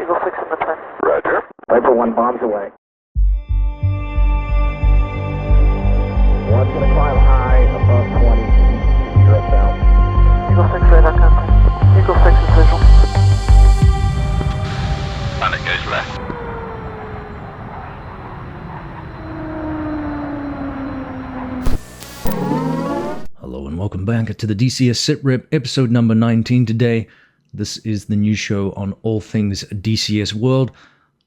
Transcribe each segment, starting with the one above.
Eagle 6 in the 10. Roger. Viper 1 bombs away. One's going to climb high above 20 east to Europe south. Eagle 6 radar contact. Eagle 6 is visual. Planet goes left. Hello and welcome back to the DCS SITREP episode number 19 today. This is the new show on all things DCS World,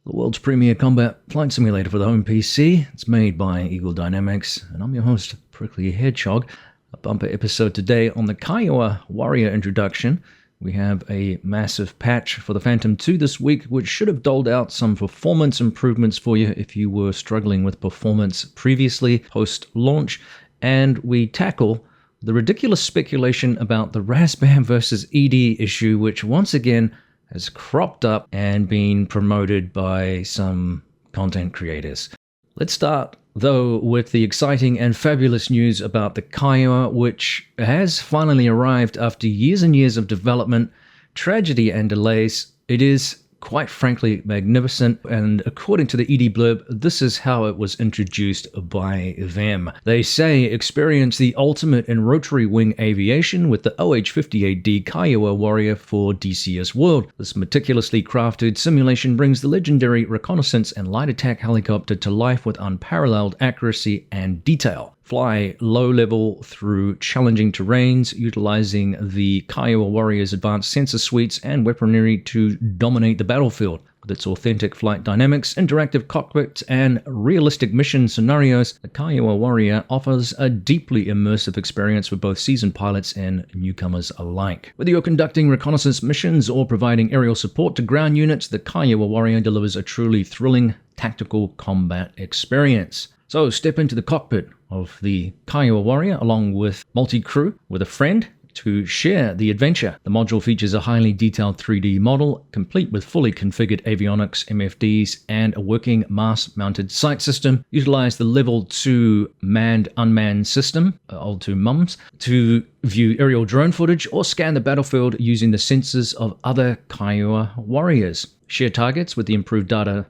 the world's premier combat flight simulator for the home PC. It's made by Eagle Dynamics, and I'm your host, Prickly Hedgehog. A bumper episode today on the Kiowa Warrior introduction. We have a massive patch for the Phantom 2 this week, which should have doled out some performance improvements for you if you were struggling with performance previously post-launch. And we tackle the ridiculous speculation about the RAZBAM versus ED issue, which once again has cropped up and been promoted by some content creators. Let's start, though, with the exciting and fabulous news about the Kiowa, which has finally arrived after years and years of development, tragedy and delays. It is, quite frankly, magnificent, and according to the ED blurb, this is how it was introduced by them. They say, experience the ultimate in rotary wing aviation with the OH-58D Kiowa Warrior for DCS World. This meticulously crafted simulation brings the legendary reconnaissance and light attack helicopter to life with unparalleled accuracy and detail. Fly low level through challenging terrains, utilizing the Kiowa Warrior's advanced sensor suites and weaponry to dominate the battlefield. With its authentic flight dynamics, interactive cockpits, and realistic mission scenarios, the Kiowa Warrior offers a deeply immersive experience for both seasoned pilots and newcomers alike. Whether you're conducting reconnaissance missions or providing aerial support to ground units, the Kiowa Warrior delivers a truly thrilling tactical combat experience. So step into the cockpit of the Kiowa Warrior along with multi-crew with a friend to share the adventure. The module features a highly detailed 3D model, complete with fully configured avionics, MFDs, and a working mast-mounted sight system. Utilize the Level 2 manned-unmanned system, L2 MUMS, to view aerial drone footage or scan the battlefield using the sensors of other Kiowa Warriors. Share targets with the improved data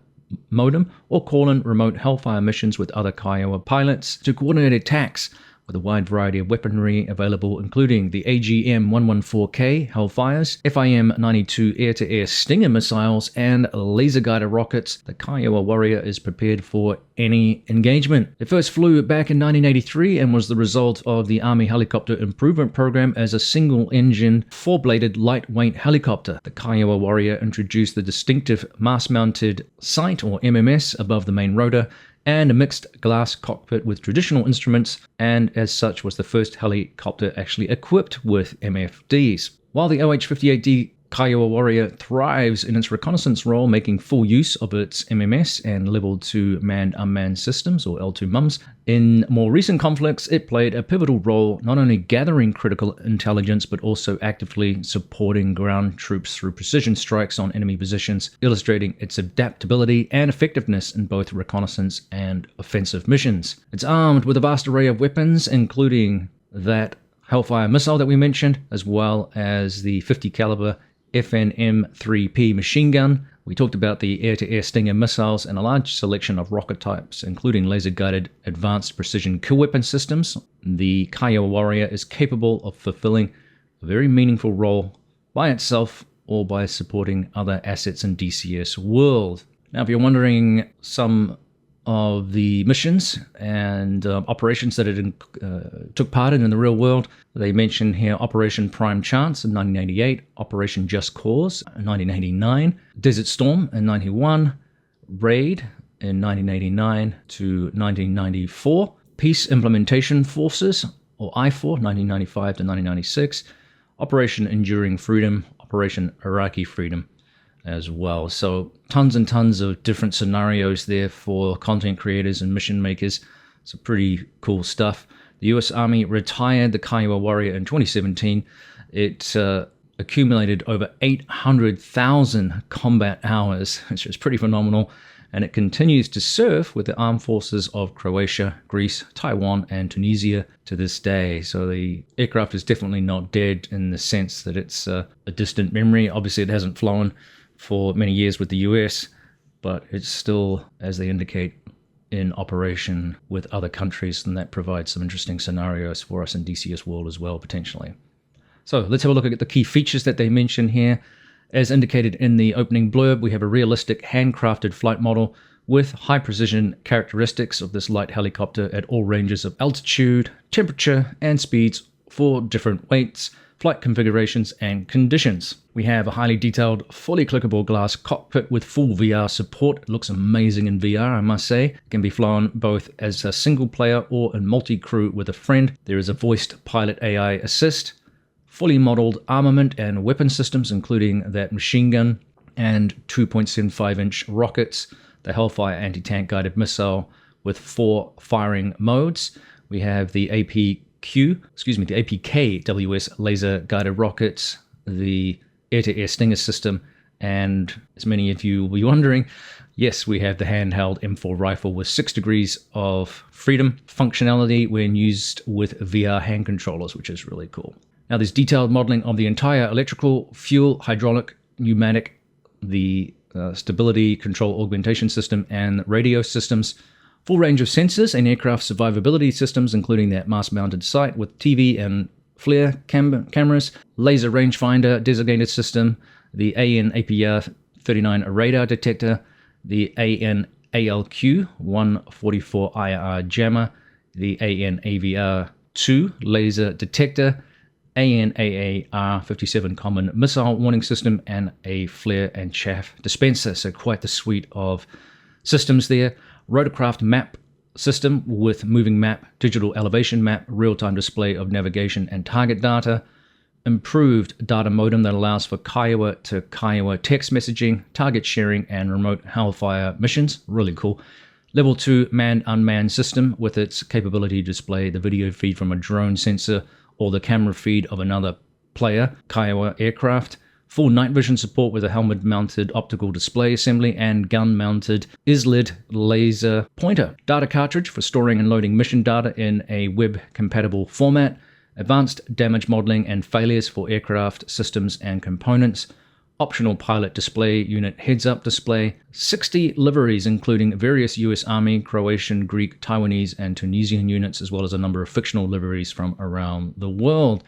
modem, or call in remote Hellfire missions with other Kiowa pilots to coordinate attacks with a wide variety of weaponry available, including the AGM-114K Hellfires, FIM-92 air-to-air Stinger missiles, and laser-guided rockets. The Kiowa Warrior is prepared for any engagement. It first flew back in 1983 and was the result of the Army Helicopter Improvement Program as a single-engine, four-bladed lightweight helicopter. The Kiowa Warrior introduced the distinctive mast-mounted sight, or MMS, above the main rotor, and a mixed glass cockpit with traditional instruments, and as such was the first helicopter actually equipped with MFDs. While the OH-58D Kiowa Warrior thrives in its reconnaissance role, making full use of its MMS and Level 2 manned-unmanned systems, or L2 MUMS. In more recent conflicts, it played a pivotal role not only gathering critical intelligence, but also actively supporting ground troops through precision strikes on enemy positions, illustrating its adaptability and effectiveness in both reconnaissance and offensive missions. It's armed with a vast array of weapons, including that Hellfire missile that we mentioned, as well as the 50 caliber FNM-3P machine gun. We talked about the air-to-air Stinger missiles and a large selection of rocket types, including laser-guided advanced precision kill weapon systems. The Kiowa Warrior is capable of fulfilling a very meaningful role by itself or by supporting other assets in DCS World. Now, if you're wondering some of the missions and operations that it took part in the real world, they mention here Operation Prime Chance in 1988, Operation Just Cause in 1989, Desert Storm in 91, Raid in 1989 to 1994, Peace Implementation Forces, or I-4, 1995 to 1996, Operation Enduring Freedom, Operation Iraqi Freedom as well. So tons and tons of different scenarios there for content creators and mission makers. It's pretty cool stuff. The US Army retired the Kiowa Warrior in 2017. It accumulated over 800,000 combat hours, which is pretty phenomenal. And it continues to serve with the armed forces of Croatia, Greece, Taiwan, and Tunisia to this day. So the aircraft is definitely not dead in the sense that it's a distant memory. Obviously, it hasn't flown for many years with the US, but it's still, as they indicate, in operation with other countries, and that provides some interesting scenarios for us in DCS world as well, potentially. So let's have a look at the key features that they mention here. As indicated in the opening blurb, we have a realistic handcrafted flight model with high precision characteristics of this light helicopter at all ranges of altitude, temperature, and speeds for different weights, flight configurations, and conditions. We have a highly detailed, fully clickable glass cockpit with full VR support. It looks amazing in VR, I must say. It can be flown both as a single player or in multi-crew with a friend. There is a voiced pilot AI assist, fully modeled armament and weapon systems, including that machine gun, and 2.75-inch rockets, the Hellfire anti-tank guided missile with 4 firing modes. We have the APKWS laser guided rockets, the air-to-air Stinger system, and as many of you will be wondering, yes, we have the handheld M4 rifle with 6 degrees of freedom functionality when used with VR hand controllers, which is really cool. Now there's detailed modeling of the entire electrical, fuel, hydraulic, pneumatic, the stability control augmentation system, and radio systems. Full range of sensors and aircraft survivability systems, including that mast-mounted sight with TV and flare cameras, laser rangefinder designated system, the AN/APR-39 radar detector, the AN/ALQ-144 IR jammer, the AN/AVR-2 laser detector, AN/AAR-57 common missile warning system, and a flare and chaff dispenser. So quite the suite of systems there. Rotorcraft map system with moving map, digital elevation map, real-time display of navigation and target data. Improved data modem that allows for Kiowa to Kiowa text messaging, target sharing, and remote Hellfire missions. Really cool. Level 2 manned-unmanned system with its capability to display the video feed from a drone sensor or the camera feed of another player, Kiowa aircraft. Full night vision support with a helmet-mounted optical display assembly and gun-mounted ISLID laser pointer. Data cartridge for storing and loading mission data in a web-compatible format. Advanced damage modeling and failures for aircraft systems and components. Optional pilot display unit heads-up display. 60 liveries including various US Army, Croatian, Greek, Taiwanese, and Tunisian units, as well as a number of fictional liveries from around the world.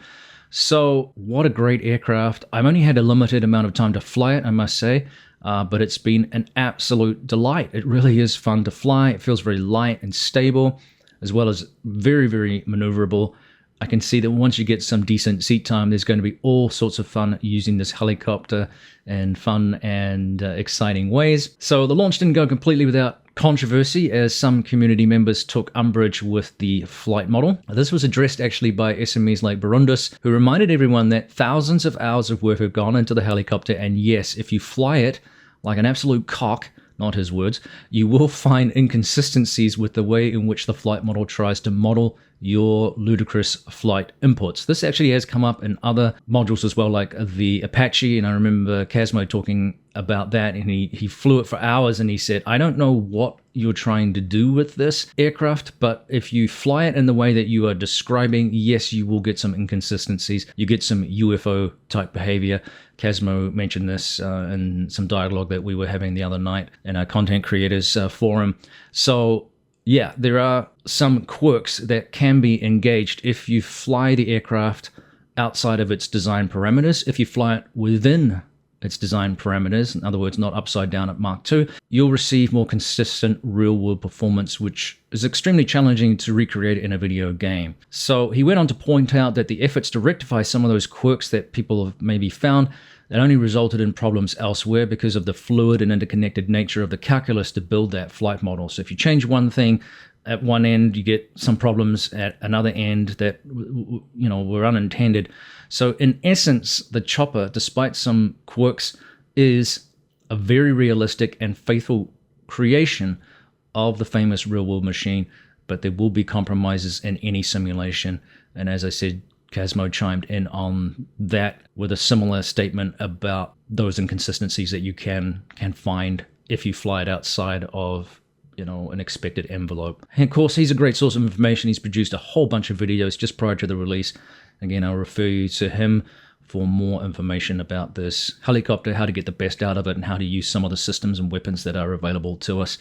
So what a great aircraft. I've only had a limited amount of time to fly it, I must say, but it's been an absolute delight. It really is fun to fly. It feels very light and stable, as well as very, very maneuverable. I can see that once you get some decent seat time, there's going to be all sorts of fun using this helicopter in fun and exciting ways. So the launch didn't go completely without controversy, as some community members took umbrage with the flight model. This was addressed actually by SMEs like Burundus, who reminded everyone that thousands of hours of work have gone into the helicopter, and yes, if you fly it like an absolute cock, not his words, you will find inconsistencies with the way in which the flight model tries to model your ludicrous flight inputs. This actually has come up in other modules as well, like the Apache, and I remember Casmo talking about that, and he flew it for hours, and he said, I don't know what you're trying to do with this aircraft, but if you fly it in the way that you are describing, yes, you will get some inconsistencies. You get some UFO type behavior. Casmo mentioned this in some dialogue that we were having the other night in our content creators forum. So yeah, there are some quirks that can be engaged if you fly the aircraft outside of its design parameters. If you fly it within its design parameters, in other words, not upside down at Mach 2, you'll receive more consistent real-world performance, which is extremely challenging to recreate in a video game. So he went on to point out that the efforts to rectify some of those quirks that people have maybe found, that only resulted in problems elsewhere because of the fluid and interconnected nature of the calculus to build that flight model. So if you change one thing at one end, you get some problems at another end that, you know, were unintended. So in essence, the chopper, despite some quirks, is a very realistic and faithful creation of the famous real-world machine, but there will be compromises in any simulation. And as I said, Casmo chimed in on that with a similar statement about those inconsistencies that you can find if you fly it outside of, you know, an expected envelope. And of course, he's a great source of information. He's produced a whole bunch of videos just prior to the release. Again, I'll refer you to him for more information about this helicopter, how to get the best out of it, and how to use some of the systems and weapons that are available to us.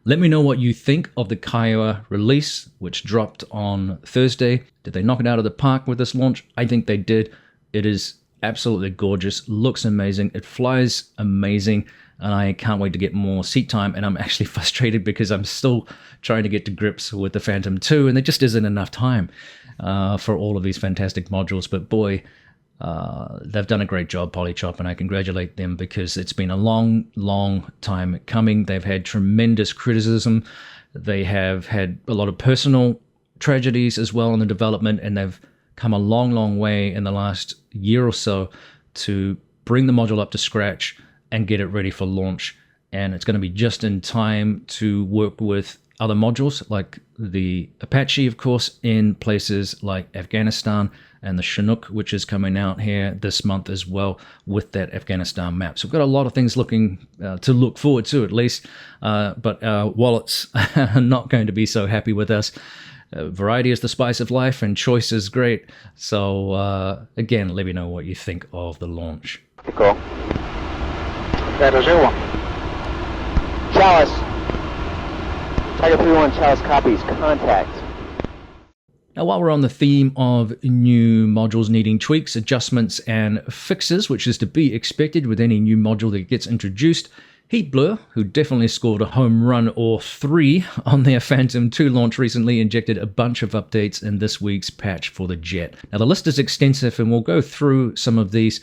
Let me know what you think of the Kiowa release, which dropped on Thursday. Did they knock it out of the park with this launch? I think they did. It is absolutely gorgeous, looks amazing, it flies amazing, and I can't wait to get more seat time. And I'm actually frustrated because I'm still trying to get to grips with the Phantom 2, and there just isn't enough time for all of these fantastic modules. But boy, they've done a great job, PolyChop, and I congratulate them because it's been a long time coming. They've had tremendous criticism. They have had a lot of personal tragedies as well in the development, and they've come a long way in the last year or so to bring the module up to scratch and get it ready for launch. And it's going to be just in time to work with other modules like the Apache, of course, in places like Afghanistan, and the Chinook, which is coming out here this month as well with that Afghanistan map. So we've got a lot of things looking to look forward to, at least, but our wallets are not going to be so happy with us. Variety is the spice of life, and choice is great. So again, let me know what you think of the launch. Cool. Battle 01. Chalice. Tiger 3-1, Chalice copies. Contact. Now, while we're on the theme of new modules needing tweaks, adjustments, and fixes, which is to be expected with any new module that gets introduced, Heat Blur, who definitely scored a home run or three on their Phantom 2 launch recently, injected a bunch of updates in this week's patch for the jet. Now, the list is extensive, and we'll go through some of these.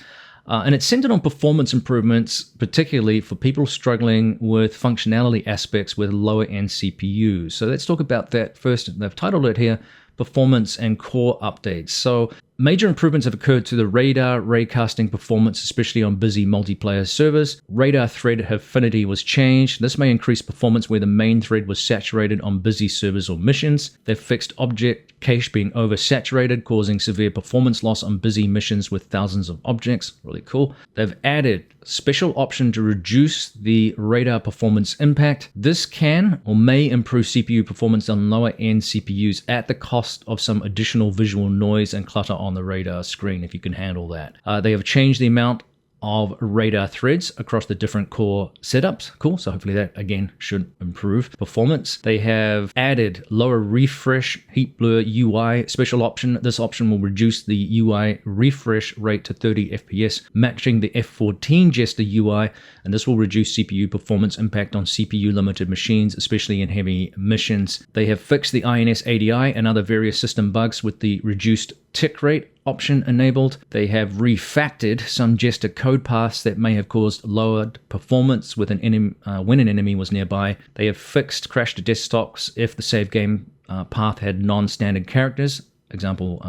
And it's centered on performance improvements, particularly for people struggling with functionality aspects with lower-end CPUs. So let's talk about that first. They've titled it here, Performance and Core Updates. So major improvements have occurred to the radar raycasting performance, especially on busy multiplayer servers. Radar thread affinity was changed. This may increase performance where the main thread was saturated on busy servers or missions. They've fixed object cache being oversaturated, causing severe performance loss on busy missions with thousands of objects. Really cool. They've added special option to reduce the radar performance impact. This can or may improve CPU performance on lower end CPUs at the cost of some additional visual noise and clutter on the radar screen, if you can handle that. They have changed the amount of radar threads across the different core setups. Cool. So hopefully that again should improve performance. They have added lower refresh heat blur UI special option. This option will reduce the UI refresh rate to 30 FPS, matching the F14 Jester UI, and this will reduce CPU performance impact on CPU limited machines, especially in heavy missions. They have fixed the INS ADI and other various system bugs with the reduced tick rate option enabled. They have refactored some Jester code paths that may have caused lowered performance with an enemy, when an enemy was nearby. They have fixed crash to desktops if the save game path had non-standard characters, example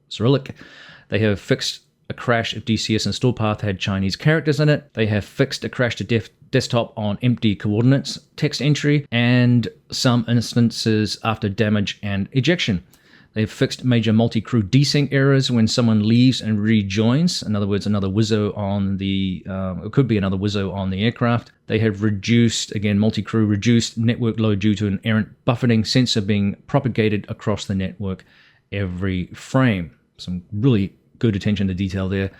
Cyrillic. They have fixed a crash if DCS install path had Chinese characters in it. They have fixed a crash to desktop on empty coordinates text entry, and some instances after damage and ejection. They've fixed major multi-crew desync errors when someone leaves and rejoins. In other words, another Wizzo on the, it could be another Wizzo on the aircraft. They have reduced, again, multi-crew reduced network load due to an errant buffeting sensor being propagated across the network every frame. Some really good attention to detail there.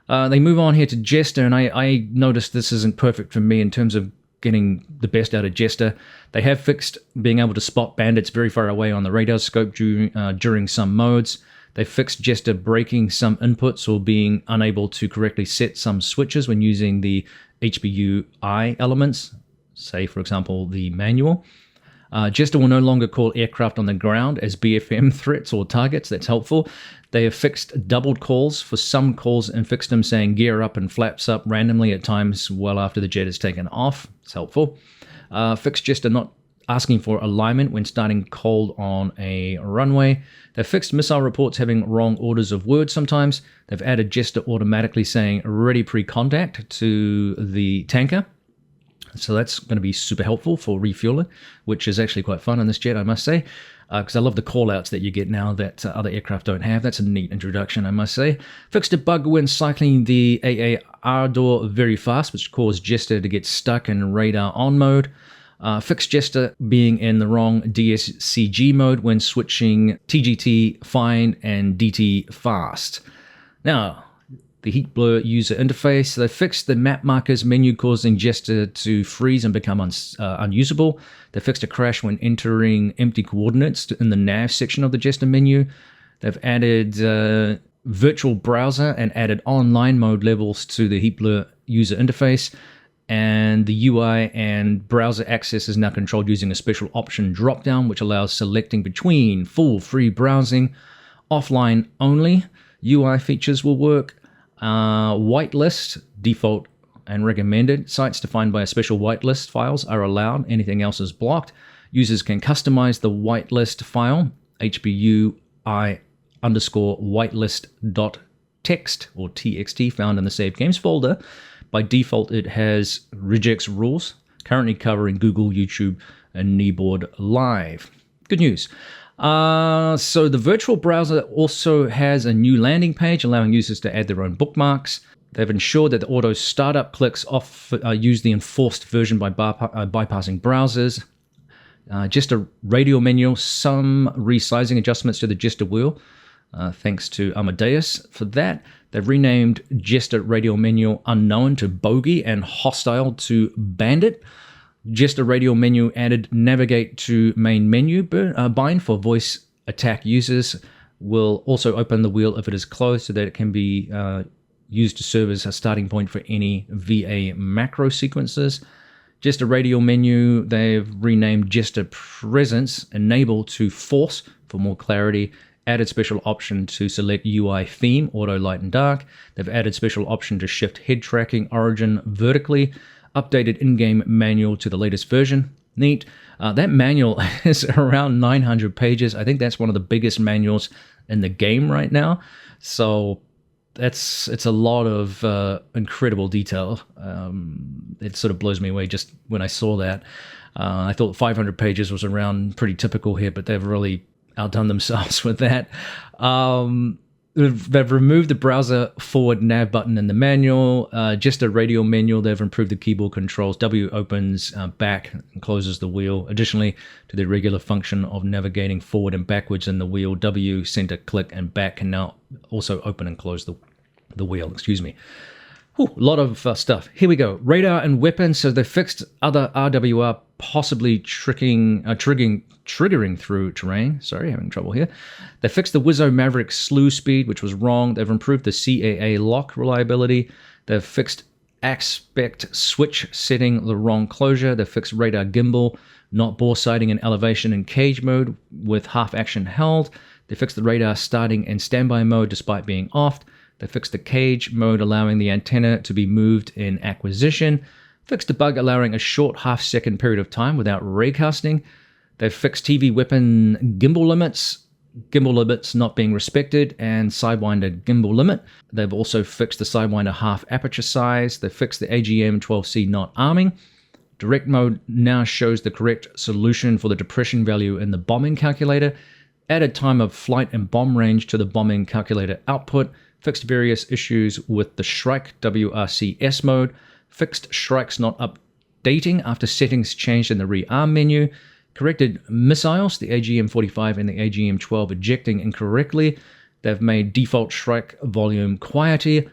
They move on here to Jester, and I noticed this isn't perfect for me in terms of getting the best out of Jester. They have fixed being able to spot bandits very far away on the radar scope during some modes. They fixed Jester breaking some inputs or being unable to correctly set some switches when using the HBUI elements, say for example the manual. Jester will no longer call aircraft on the ground as BFM threats or targets. That's helpful. They have fixed doubled calls for some calls and fixed them saying gear up and flaps up randomly at times well after the jet is taken off. It's helpful. Fixed Jester not asking for alignment when starting cold on a runway. They've fixed missile reports having wrong orders of words sometimes. They've added Jester automatically saying ready pre-contact to the tanker. So that's going to be super helpful for refueling, which is actually quite fun on this jet, I must say, because I love the call-outs that you get now that other aircraft don't have. That's a neat introduction, I must say. Fixed a bug when cycling the AAR door very fast, which caused Jester to get stuck in radar on mode. Fixed Jester being in the wrong DSCG mode when switching TGT fine and DT fast. Now, the heat blur user interface. They fixed the map markers menu, causing Jester to freeze and become unusable. They fixed a crash when entering empty coordinates in the nav section of the Jester menu. They've added virtual browser and added online mode levels to the heat blur user interface. And the UI and browser access is now controlled using a special option dropdown, which allows selecting between full free browsing, offline only. UI features will work. Whitelist, default and recommended. Sites defined by a special whitelist files are allowed. Anything else is blocked. Users can customize the whitelist file, HBUI_whitelist.txt or TXT, found in the saved games folder. By default, it has regex rules, currently covering Google, YouTube, and Kneeboard Live. Good news. So the virtual browser also has a new landing page, allowing users to add their own bookmarks. They've ensured that the auto startup clicks off use the enforced version by bypassing browsers. Just a radial menu, some resizing adjustments to the Jester wheel. Thanks to Amadeus for that. They've renamed Jester radial menu unknown to bogey and hostile to bandit. Jester radial menu added navigate to main menu. Bind for voice attack users will also open the wheel if it is closed so that it can be used to serve as a starting point for any VA macro sequences. Jester radial menu, they've renamed Jester presence enable to force for more clarity. Added special option to select UI theme, auto light and dark. They've added special option to shift head tracking origin vertically. Updated in-game manual to the latest version. Neat. That manual is around 900 pages. I think that's one of the biggest manuals in the game right now. So it's a lot of incredible detail. It sort of blows me away just when I saw that. I thought 500 pages was around pretty typical here, but they've really outdone themselves with that. They've removed the browser forward nav button in the manual. Just a radial manual, they've improved the keyboard controls. W opens back and closes the wheel. Additionally, to the regular function of navigating forward and backwards in the wheel, W, center, click, and back can now also open and close the wheel. Excuse me. Whew, a lot of stuff. Here we go. Radar and weapons. So they fixed other RWR possibly triggering through terrain. Sorry, having trouble here. They fixed the Wizzo Maverick slew speed, which was wrong. They've improved the CAA lock reliability. They've fixed aspect switch setting the wrong closure. They've fixed radar gimbal, not bore sighting in elevation and cage mode with half action held. They fixed the radar starting and standby mode despite being off. They fixed the cage mode, allowing the antenna to be moved in acquisition. Fixed a bug allowing a short half-second period of time without raycasting. They've fixed TV weapon gimbal limits not being respected, and Sidewinder gimbal limit. They've also fixed the Sidewinder half aperture size. They've fixed the AGM-12C not arming. Direct mode now shows the correct solution for the depression value in the bombing calculator. Added time of flight and bomb range to the bombing calculator output. Fixed various issues with the Shrike WRCS mode. Fixed Shrikes not updating after settings changed in the rearm menu. Corrected missiles, the AGM-45 and the AGM-12 ejecting incorrectly. They've made default Shrike volume quieter.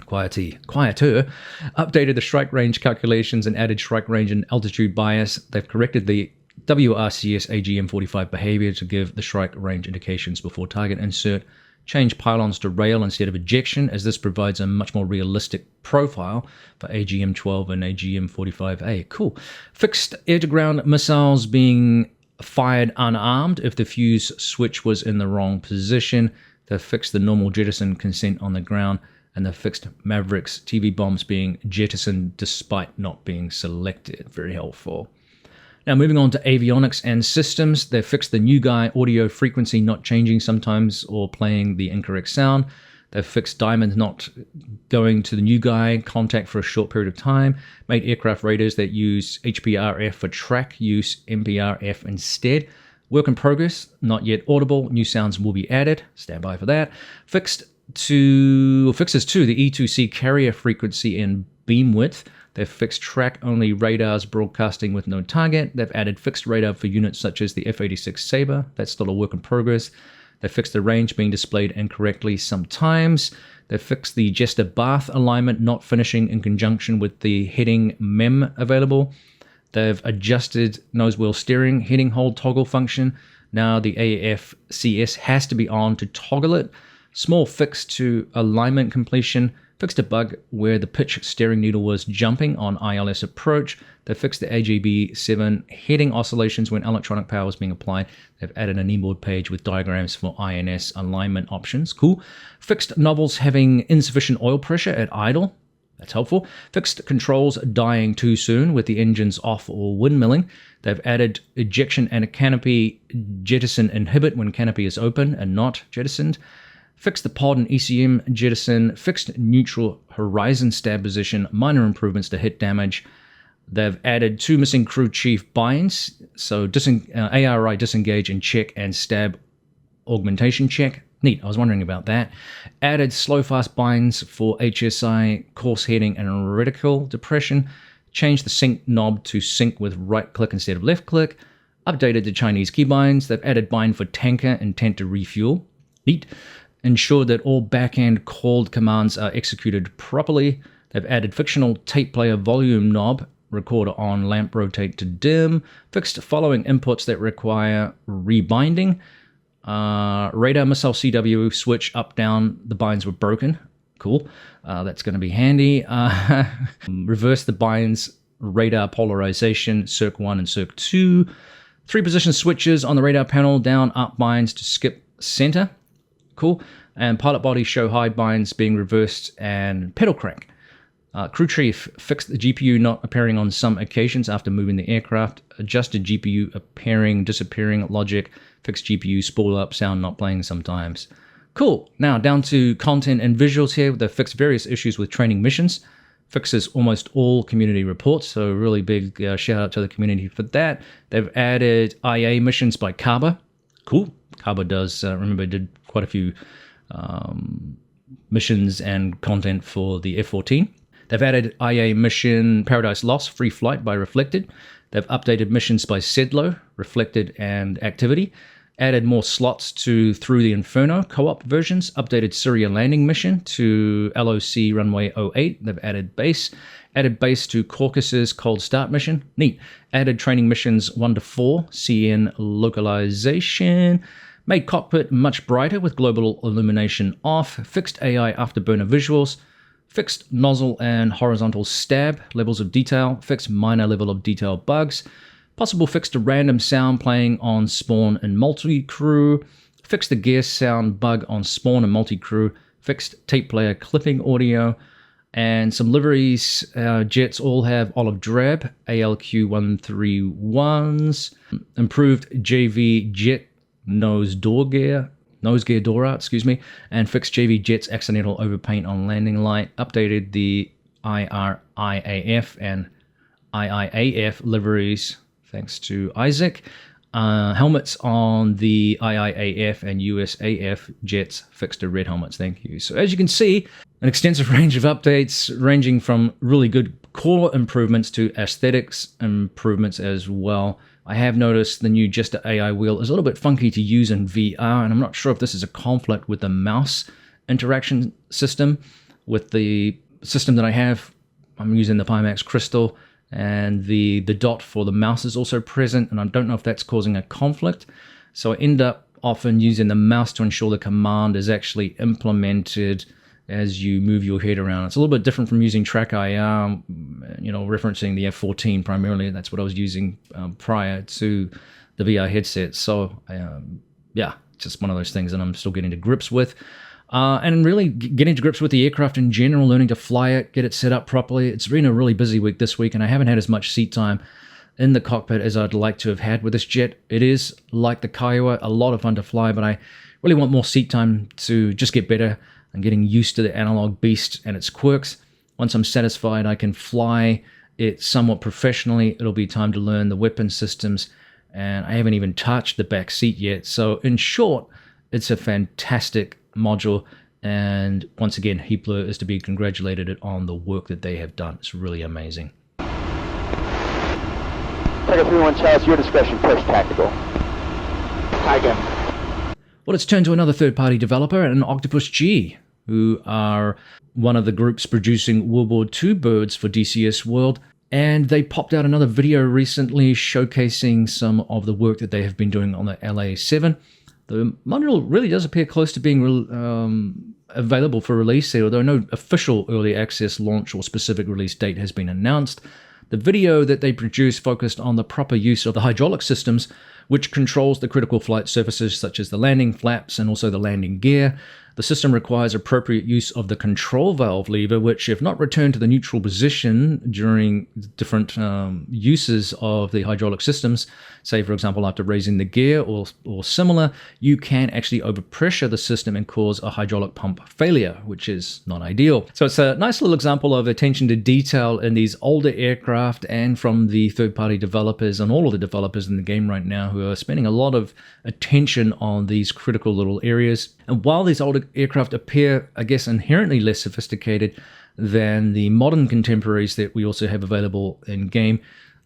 Updated the Shrike range calculations and added Shrike range and altitude bias. They've corrected the WRCS AGM-45 behavior to give the Shrike range indications before target insert. Change pylons to rail instead of ejection, as this provides a much more realistic profile for AGM-12 and AGM-45A. Cool. Fixed air-to-ground missiles being fired unarmed if the fuse switch was in the wrong position. They've fixed the normal jettison consent on the ground, and they've fixed Mavericks TV bombs being jettisoned despite not being selected. Very helpful. Now moving on to avionics and systems, they've fixed the new guy audio frequency not changing sometimes or playing the incorrect sound. They've fixed diamond not going to the new guy contact for a short period of time. Made aircraft radars that use HPRF for track use MPRF instead. Work in progress, not yet audible. New sounds will be added. Stand by for that. Fixes to the E2C carrier frequency and beam width. They've fixed track-only radars broadcasting with no target. They've added fixed radar for units such as the F-86 Sabre. That's still a work in progress. They fixed the range being displayed incorrectly sometimes. They fixed the Jester Bath alignment not finishing in conjunction with the heading mem available. They've adjusted nose wheel steering heading hold toggle function. Now the AFCS has to be on to toggle it. Small fix to alignment completion. Fixed a bug where the pitch steering needle was jumping on ILS approach. They fixed the AJB7 heading oscillations when electronic power was being applied. They've added an inboard page with diagrams for INS alignment options. Cool. Fixed nozzles having insufficient oil pressure at idle. That's helpful. Fixed controls dying too soon with the engines off or windmilling. They've added ejection and a canopy jettison inhibit when canopy is open and not jettisoned. Fixed the pod and ECM jettison. Fixed neutral horizon stab position. Minor improvements to hit damage. They've added 2 missing crew chief binds. So ARI disengage and check and stab augmentation check. Neat, I was wondering about that. Added slow fast binds for HSI, course heading, and reticle depression. Changed the sync knob to sync with right click instead of left click. Updated the Chinese keybinds. They've added bind for tanker, intent to refuel. Neat. Ensured that all back-end called commands are executed properly. They've added fictional tape player volume knob, recorder on, lamp rotate to dim. Fixed following inputs that require rebinding. Radar missile CW switch up down, the binds were broken. Cool. That's going to be handy. Reverse the binds, radar polarization, circ 1 and circ 2. 3 position switches on the radar panel, down up binds to skip center. Cool. And pilot body show hide binds being reversed and pedal crank. Crew chief fixed the GPU not appearing on some occasions after moving the aircraft. Adjusted GPU appearing, disappearing logic. Fixed GPU spool up, sound not playing sometimes. Cool. Now down to content and visuals here. They've fixed various issues with training missions. Fixes almost all community reports, so really big shout out to the community for that. They've added IA missions by Kaba. Cool. Kaba does, remember, did quite a few missions and content for the F-14. They've added IA mission Paradise Lost, Free Flight by Reflected. They've updated missions by Sedlo, Reflected, and Activity. Added more slots to Through the Inferno co-op versions. Updated Syria landing mission to LOC runway 08. They've added base. Added base to Caucasus cold start mission. Neat. Added training missions 1 to 4. CN localization. Made cockpit much brighter with global illumination off. Fixed AI afterburner visuals. Fixed nozzle and horizontal stab levels of detail. Fixed minor level of detail bugs. Possible fix to random sound playing on spawn and multi-crew. Fixed the gear sound bug on spawn and multi-crew. Fixed tape player clipping audio. And some liveries. Jets all have olive drab. ALQ 131s. Improved JV jet nose gear door out, and fixed JV Jet's accidental overpaint on landing light. Updated the IRIAF and IIAF liveries, thanks to Isaac. Helmets on the IIAF and USAF jets fixed to red helmets, thank you. So as you can see, an extensive range of updates ranging from really good core improvements to aesthetics improvements as well. I have noticed the new Jester AI wheel is a little bit funky to use in VR, and I'm not sure if this is a conflict with the mouse interaction system. With the system that I have, I'm using the Pimax Crystal, and the dot for the mouse is also present, and I don't know if that's causing a conflict. So I end up often using the mouse to ensure the command is actually implemented as you move your head around. It's a little bit different from using Track IR, referencing the F-14 primarily. That's what I was using prior to the VR headset. So, yeah, just one of those things that I'm still getting to grips with. And really getting to grips with the aircraft in general, learning to fly it, get it set up properly. It's been a really busy week this week, and I haven't had as much seat time in the cockpit as I'd like to have had with this jet. It is, like the Kiowa, a lot of fun to fly, but I really want more seat time to just get better and getting used to the analog beast and its quirks. Once I'm satisfied I can fly it somewhat professionally, it'll be time to learn the weapon systems, and I haven't even touched the back seat yet. So in short, it's a fantastic module, and once again, Heapler is to be congratulated on the work that they have done. It's really amazing. Tiger 3-1 Charles, your discretion, first tactical. Tiger. Well, let's turn to another third-party developer, and OctopusG, who are one of the groups producing World War II birds for DCS World. And they popped out another video recently showcasing some of the work that they have been doing on the La-7. The module really does appear close to being available for release here, although no official early access launch or specific release date has been announced. The video that they produced focused on the proper use of the hydraulic systems, which controls the critical flight surfaces such as the landing flaps and also the landing gear. The system requires appropriate use of the control valve lever, which, if not returned to the neutral position during different uses of the hydraulic systems, say, for example, after raising the gear or similar, you can actually overpressure the system and cause a hydraulic pump failure, which is not ideal. So it's a nice little example of attention to detail in these older aircraft and from the third-party developers and all of the developers in the game right now who are spending a lot of attention on these critical little areas. And while these older aircraft appear, I guess, inherently less sophisticated than the modern contemporaries that we also have available in game,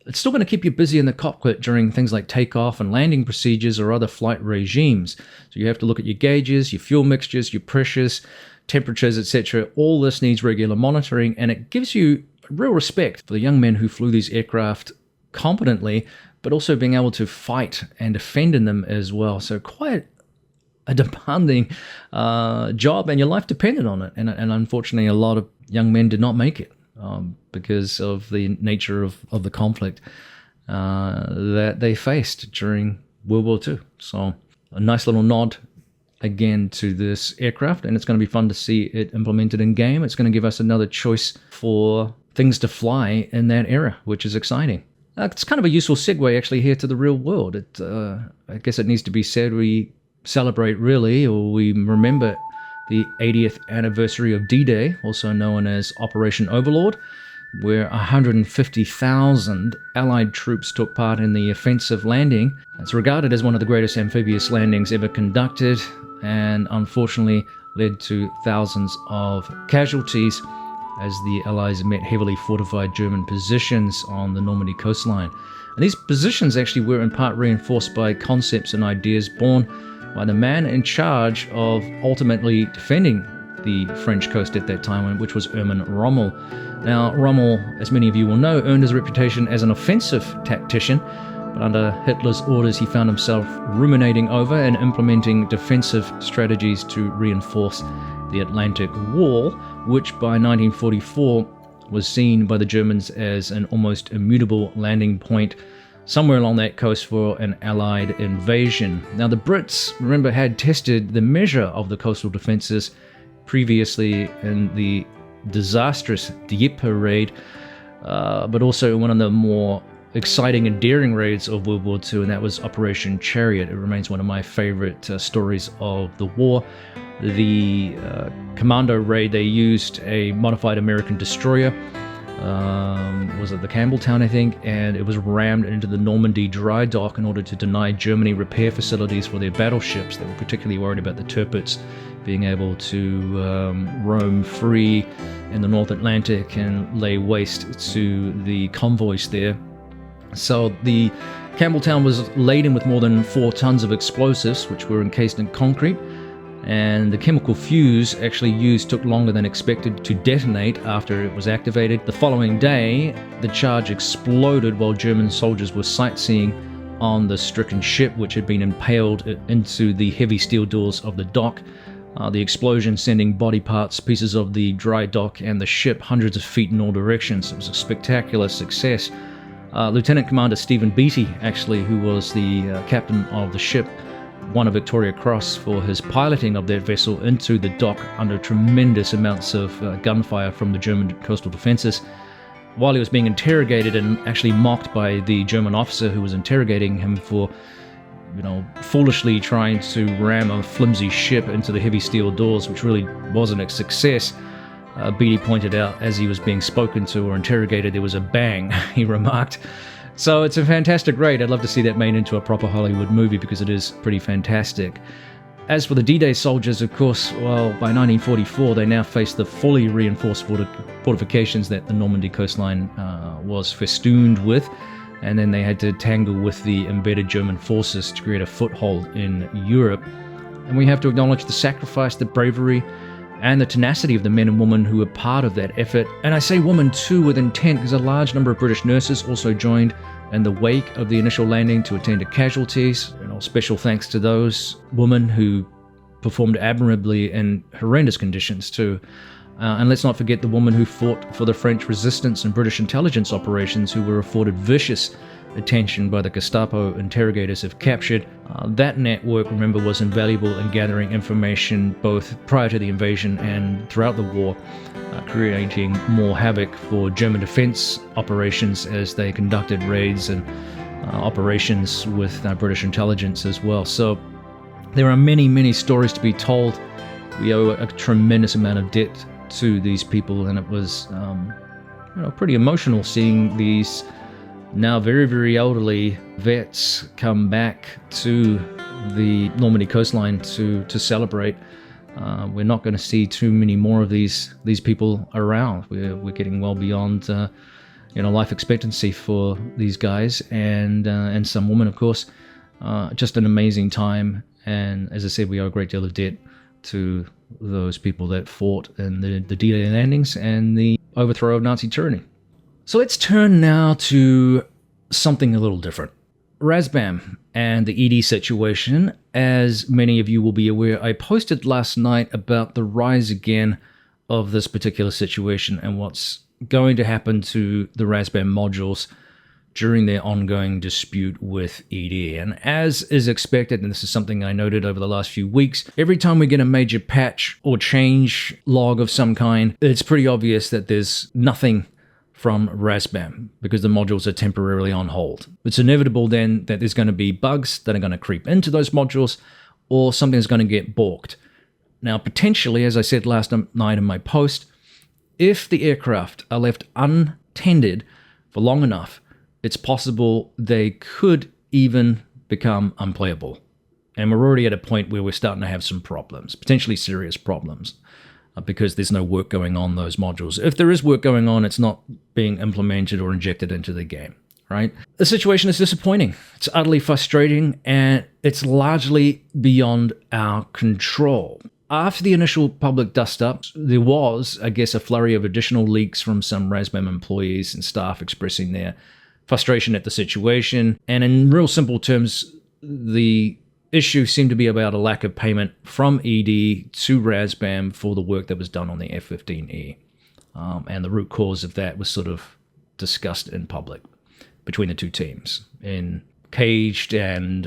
it's still going to keep you busy in the cockpit during things like takeoff and landing procedures or other flight regimes. So you have to look at your gauges, your fuel mixtures, your pressures, temperatures, etc. All this needs regular monitoring, and it gives you real respect for the young men who flew these aircraft competently, but also being able to fight and defend in them as well. So quite a demanding job, and your life depended on it. And unfortunately, a lot of young men did not make it because of the nature of the conflict that they faced during World War II. So a nice little nod again to this aircraft, and it's going to be fun to see it implemented in game. It's going to give us another choice for things to fly in that era, which is exciting. It's kind of a useful segue actually here to the real world. I guess it needs to be said, we celebrate really, or we remember the 80th anniversary of D-Day, also known as Operation Overlord, where 150,000 Allied troops took part in the offensive landing. It's regarded as one of the greatest amphibious landings ever conducted, and unfortunately led to thousands of casualties as the Allies met heavily fortified German positions on the Normandy coastline. And these positions actually were in part reinforced by concepts and ideas born by the man in charge of ultimately defending the French coast at that time, which was Erwin Rommel. Now, Rommel, as many of you will know, earned his reputation as an offensive tactician, but under Hitler's orders he found himself ruminating over and implementing defensive strategies to reinforce the Atlantic Wall, which by 1944 was seen by the Germans as an almost immutable landing point somewhere along that coast for an Allied invasion. Now, the Brits, remember, had tested the measure of the coastal defenses previously in the disastrous Dieppe raid, but also one of the more exciting and daring raids of World War II, and that was Operation Chariot. It remains one of my favorite stories of the war. The commando raid, they used a modified American destroyer, was it the Campbelltown, I think, and it was rammed into the Normandy dry dock in order to deny Germany repair facilities for their battleships. They were particularly worried about the Tirpitz being able to roam free in the North Atlantic and lay waste to the convoys there. So the Campbelltown was laden with more than 4 tons of explosives, which were encased in concrete, and the chemical fuse actually used took longer than expected to detonate after it was activated. The following day, the charge exploded while German soldiers were sightseeing on the stricken ship, which had been impaled into the heavy steel doors of the dock. The explosion sending body parts, pieces of the dry dock and the ship hundreds of feet in all directions. It was a spectacular success. Lieutenant Commander Stephen Beatty, actually, who was the captain of the ship, won a Victoria Cross for his piloting of that vessel into the dock under tremendous amounts of gunfire from the German coastal defenses. While he was being interrogated and actually mocked by the German officer who was interrogating him for, foolishly trying to ram a flimsy ship into the heavy steel doors, which really wasn't a success, Beatty pointed out as he was being spoken to or interrogated, there was a bang, he remarked. So it's a fantastic raid. I'd love to see that made into a proper Hollywood movie because it is pretty fantastic. As for the D-Day soldiers, of course, well, by 1944, they now faced the fully reinforced fortifications that the Normandy coastline was festooned with, and then they had to tangle with the embedded German forces to create a foothold in Europe. And we have to acknowledge the sacrifice, the bravery, and the tenacity of the men and women who were part of that effort. And I say women too with intent, because a large number of British nurses also joined in the wake of the initial landing to attend to casualties. Special thanks to those women who performed admirably in horrendous conditions too. And let's not forget the woman who fought for the French resistance and British intelligence operations, who were afforded vicious attention by the Gestapo interrogators if captured. That network, remember, was invaluable in gathering information both prior to the invasion and throughout the war, creating more havoc for German defense operations as they conducted raids and operations with British intelligence as well. So there are many, many stories to be told. We owe a tremendous amount of debt to these people, and it was pretty emotional seeing these now very, very elderly vets come back to the Normandy coastline to celebrate. We're not going to see too many more of these people around. We're getting well beyond life expectancy for these guys and some women, of course. Just an amazing time, and as I said, we owe a great deal of debt to those people that fought in the D-Day landings and the overthrow of Nazi tyranny. So let's turn now to something a little different. RAZBAM and the ED situation. As many of you will be aware, I posted last night about the rise again of this particular situation and what's going to happen to the RAZBAM modules during their ongoing dispute with ED. And as is expected, and this is something I noted over the last few weeks, every time we get a major patch or change log of some kind, it's pretty obvious that there's nothing from RAZBAM because the modules are temporarily on hold. It's inevitable then that there's going to be bugs that are going to creep into those modules, or something's going to get balked. Now, potentially, as I said last night in my post, if the aircraft are left untended for long enough, it's possible they could even become unplayable. And we're already at a point where we're starting to have some problems, potentially serious problems, because there's no work going on those modules. If there is work going on, it's not being implemented or injected into the game, right? The situation is disappointing. It's utterly frustrating, and it's largely beyond our control. After the initial public dust-up, there was, I guess, a flurry of additional leaks from some RAZBAM employees and staff expressing their frustration at the situation. And in real simple terms, the issue seemed to be about a lack of payment from ED to RAZBAM for the work that was done on the F-15E. And the root cause of that was sort of discussed in public between the two teams in caged and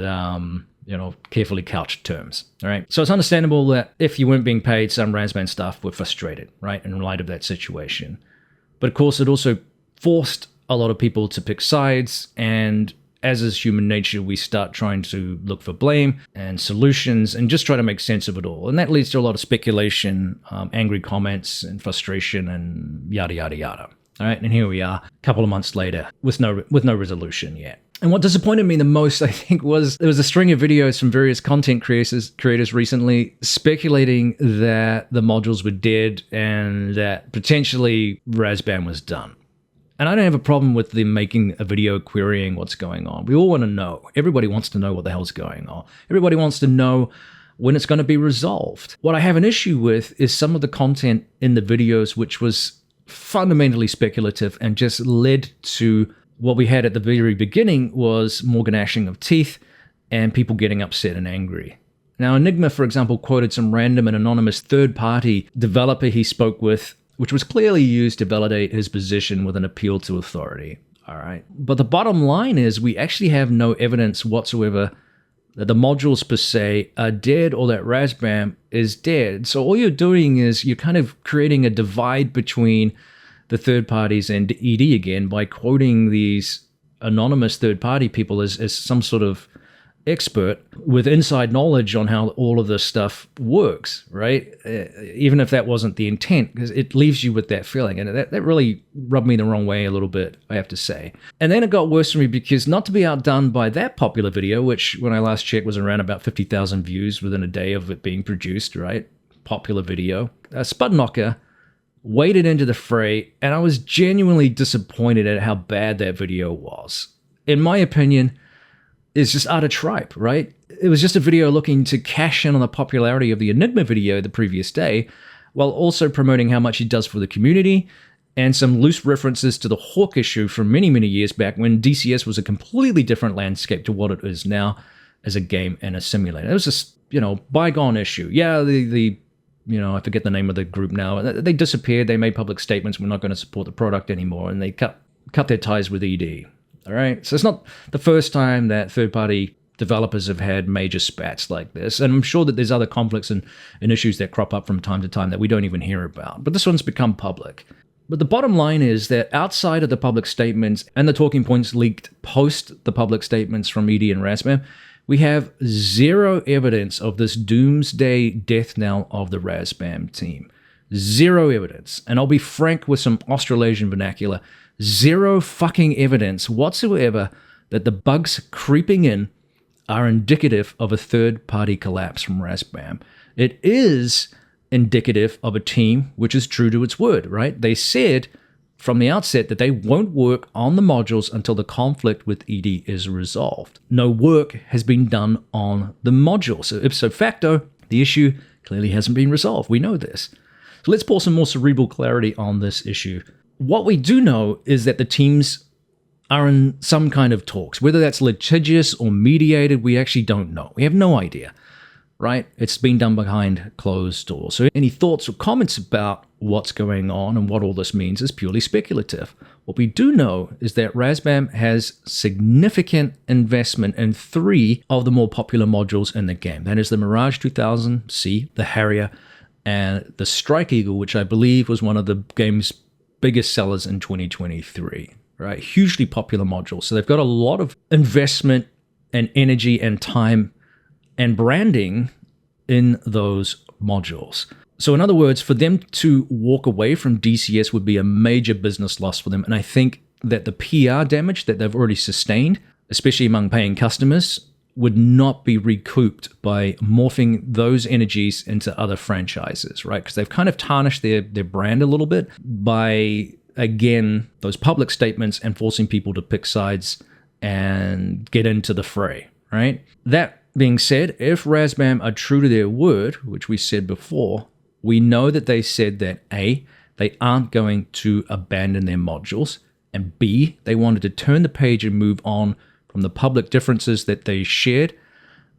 carefully couched terms. All right. So it's understandable that if you weren't being paid, some RAZBAM staff were frustrated, right, in light of that situation. But of course, it also forced a lot of people to pick sides, and as is human nature, we start trying to look for blame and solutions and just try to make sense of it all. And that leads to a lot of speculation, angry comments and frustration and yada, yada, yada. All right. And here we are a couple of months later with no resolution yet. And what disappointed me the most, I think, was there was a string of videos from various content creators recently speculating that the modules were dead and that potentially RAZBAM was done. And I don't have a problem with them making a video querying what's going on. We all want to know. Everybody wants to know what the hell's going on. Everybody wants to know when it's going to be resolved. What I have an issue with is some of the content in the videos which was fundamentally speculative and just led to what we had at the very beginning was more gnashing of teeth and people getting upset and angry. Now, Enigma, for example, quoted some random and anonymous third-party developer he spoke with, which was clearly used to validate his position with an appeal to authority. All right. But the bottom line is we actually have no evidence whatsoever that the modules per se are dead or that RAZBAM is dead. So all you're doing is you're kind of creating a divide between the third parties and ED again by quoting these anonymous third-party people as some sort of expert with inside knowledge on how all of this stuff works, right? Even if that wasn't the intent, because it leaves you with that feeling. And that really rubbed me the wrong way a little bit, I have to say. And then it got worse for me because not to be outdone by that popular video, which when I last checked was around about 50,000 views within a day of it being produced, right? Popular video. Spudknocker waded into the fray, and I was genuinely disappointed at how bad that video was. In my opinion, is just utter tripe, right? It was just a video looking to cash in on the popularity of the Enigma video the previous day, while also promoting how much he does for the community, and some loose references to the Hawk issue from many, many years back when DCS was a completely different landscape to what it is now as a game and a simulator. It was just, bygone issue. Yeah, I forget the name of the group now. They disappeared. They made public statements. We're not going to support the product anymore. And they cut their ties with ED. All right. So it's not the first time that third-party developers have had major spats like this. And I'm sure that there's other conflicts and issues that crop up from time to time that we don't even hear about. But this one's become public. But the bottom line is that outside of the public statements and the talking points leaked post the public statements from ED and RAZBAM, we have zero evidence of this doomsday death knell of the RAZBAM team. Zero evidence. And I'll be frank with some Australasian vernacular. Zero fucking evidence whatsoever that the bugs creeping in are indicative of a third-party collapse from RAZBAM. It is indicative of a team which is true to its word, right? They said from the outset that they won't work on the modules until the conflict with ED is resolved. No work has been done on the modules. So ipso facto, the issue clearly hasn't been resolved. We know this. So let's pour some more cerebral clarity on this issue. What we do know is that the teams are in some kind of talks. Whether that's litigious or mediated, we actually don't know. We have no idea, right? It's been done behind closed doors. So any thoughts or comments about what's going on and what all this means is purely speculative. What we do know is that RAZBAM has significant investment in 3 of the more popular modules in the game. That is the Mirage 2000C, the Harrier, and the Strike Eagle, which I believe was one of the game's biggest sellers in 2023, right? Hugely popular modules. So they've got a lot of investment and energy and time and branding in those modules. So in other words, for them to walk away from DCS would be a major business loss for them. And I think that the PR damage that they've already sustained, especially among paying customers, would not be recouped by morphing those energies into other franchises, right? Because they've kind of tarnished their brand a little bit by, again, those public statements and forcing people to pick sides and get into the fray, right? That being said, if RAZBAM are true to their word, which we said before, we know that they said that A, they aren't going to abandon their modules, and B, they wanted to turn the page and move on from the public differences that they shared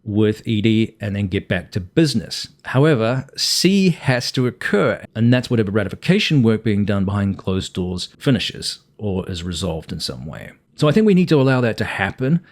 with ED and then get back to business. However, C has to occur, and that's whatever ratification work being done behind closed doors finishes or is resolved in some way. So I think we need to allow that to happen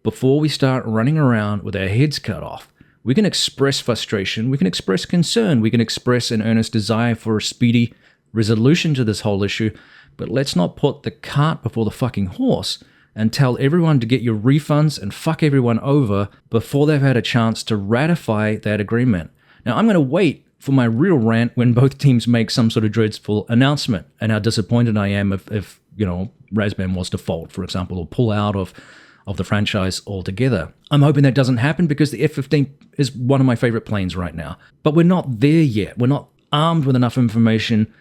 before we start running around with our heads cut off. We can express frustration, we can express concern, we can express an earnest desire for a speedy resolution to this whole issue, but let's not put the cart before the fucking horse and tell everyone to get your refunds and fuck everyone over before they've had a chance to ratify that agreement. Now, I'm going to wait for my real rant when both teams make some sort of dreadful announcement and how disappointed I am if RAZBAM was to fold, for example, or pull out of the franchise altogether. I'm hoping that doesn't happen because the F-15 is one of my favorite planes right now. But we're not there yet. We're not armed with enough information,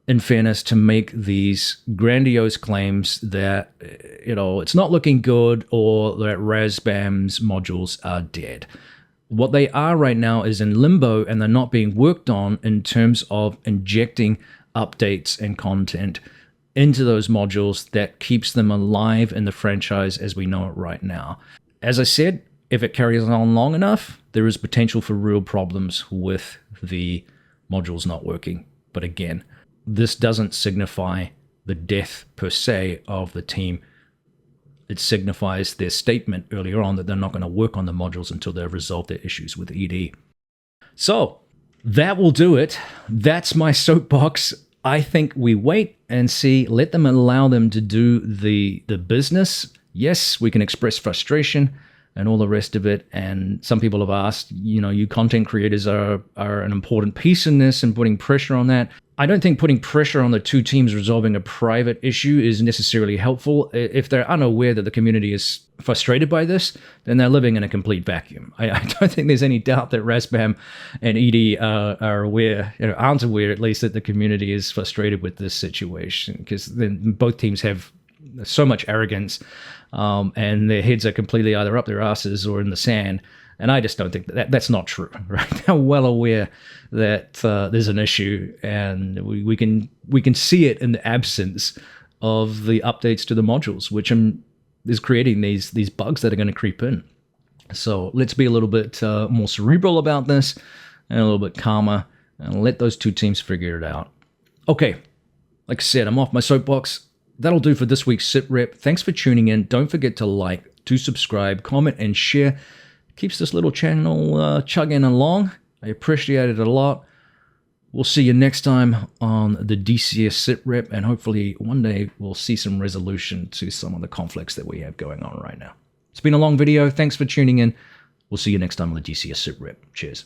in fairness, to make these grandiose claims that, it's not looking good or that RAZBAM's modules are dead. What they are right now is in limbo, and they're not being worked on in terms of injecting updates and content into those modules that keeps them alive in the franchise as we know it right now. As I said, if it carries on long enough, there is potential for real problems with the modules not working. But again, this doesn't signify the death per se of the team. It signifies their statement earlier on that they're not going to work on the modules until they've resolved their issues with ED. So that will do it. That's my soapbox. I think we wait and see, let them allow them to do the business. Yes, we can express frustration and all the rest of it. And some people have asked, you content creators are an important piece in this and putting pressure on that. I don't think putting pressure on the two teams resolving a private issue is necessarily helpful. If they're unaware that the community is frustrated by this, then they're living in a complete vacuum. I don't think there's any doubt that RAZBAM and ED are aware, aren't aware at least, that the community is frustrated with this situation, because then both teams have so much arrogance, and their heads are completely either up their asses or in the sand. And I just don't think that's not true, right? They're well aware that there's an issue, and we can see it in the absence of the updates to the modules, which is creating these bugs that are going to creep in. So let's be a little bit more cerebral about this and a little bit calmer, and let those two teams figure it out. Okay, like I said, I'm off my soapbox. That'll do for this week's SITREP. Thanks for tuning in. Don't forget to like, to subscribe, comment, and share. Keeps this little channel chugging along. I appreciate it a lot. We'll see you next time on the DCS SITREP, and hopefully one day we'll see some resolution to some of the conflicts that we have going on right now. It's been a long video. Thanks for tuning in. We'll see you next time on the DCS SITREP. Cheers.